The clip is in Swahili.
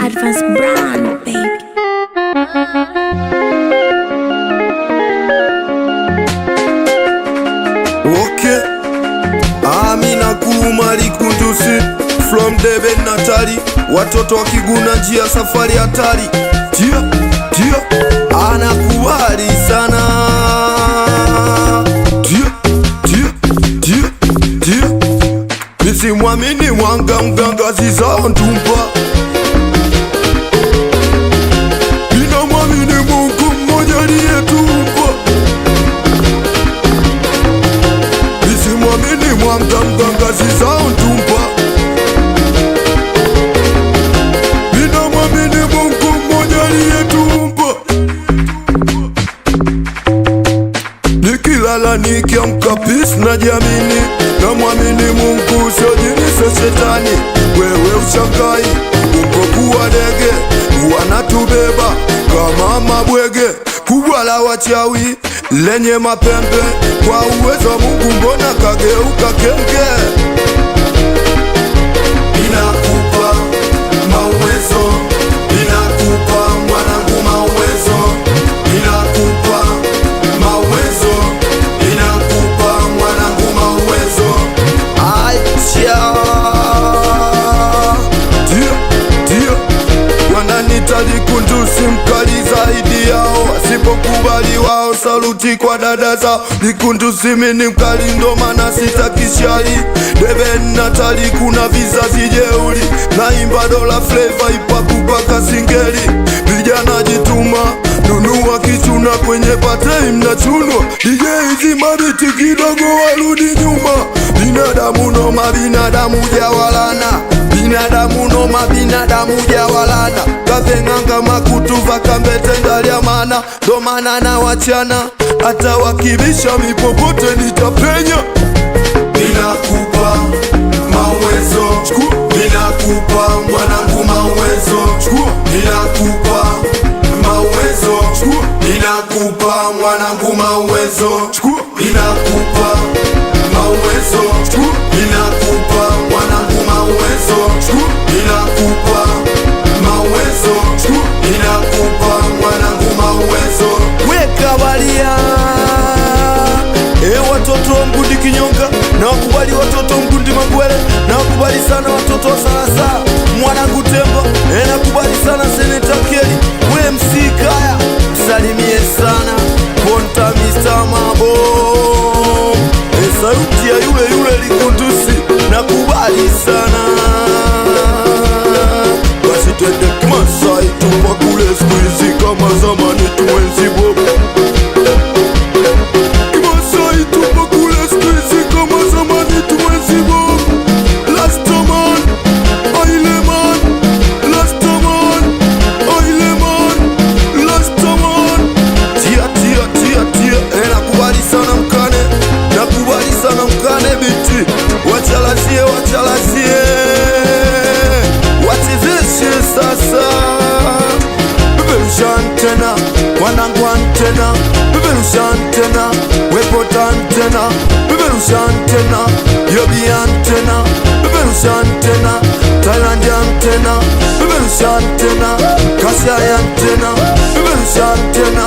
Advance brand, baby. Okay, Amina Kumali Kundusi from Deben Natali, watoto wakiguna njia safari hatari. Tia anakubali sana. Tia nisimwamini mwanga mganga ziza ntumpa. Ninamwamini Mungu mmoja aliyetumba. Nisimwamini mwanga mganga ziza ntumpa. Ninamwamini Mungu mmoja aliyetumba. Nikilala nikiamka peace na jamini. Namwamini Mungu sio jini sio shetani. Wewe ushangai ukokuwa dege wanatubeba kama mabwege. Kubwa la wachawi lenye mapembe, kwa uwezo wa Mungu mbona kageuka kenge. Ninakupa mawezo, ninakupa mwanangu mawezo. Ninakupa mawezo, ninakupa mwanangu mawezo. Acha Tia wananita Likundusi mkali zaidi yao. Wasipokubali wao saluti kwa dada zao. Likundusi mini mkali ndo maana sitakishari. Deben Natali kuna vizazi jeuli. Naimba dola flavor ipapu paka singeli. Vijana jituma nunua kichuna kwenye patei mnachunwa. DJ hizi mabiti kidogo warudi nyuma. Binadamu noma binadamu jawalana. Binadamu noma binadamu jawalana. Kavenganga makutuva kambete ndaliamana. Domana na wachana hata wakibisha mipopote nitapenya. Ninakupa mawezo, ninakupa mwanangu mawezo. Ninakupa mawezo, ninakupa mwanangu mawezo. Ninakupa mawezo, ninakupa mwanangu mawezo. Ninakupa mawezo, ninakupa mwanangu mawezo. Weka balia watoto wa Mgundi Kinyonga, na wakubali watoto Mgundi Magwele, na wakubali sana watoto wa Sarasa mwanangu Temba, nakubali sana Seneta Keli. We MC Kaya msalimie sana Ponta Mr. Mabo. Sauti ya yule Likundusi nakubali sana. Basi twende Kimasai tupakule squeezy kama zamani tuenzi bob. Kimasai tupakule squeezy kama zamani tuenzi bob. Last man, Aileman. Last man, Aileman. Last man. Tia nakubali sana mkane. Nakubali sana mkane biti. Wachalazie wachezeshe sasa. Beberusha antena wanangu antena. Beberusha antena wepota antena. Beberusha antena yobi antena. Beberusha antena Thailand antena. Beberusha antena Kasia antena. Beberusha antena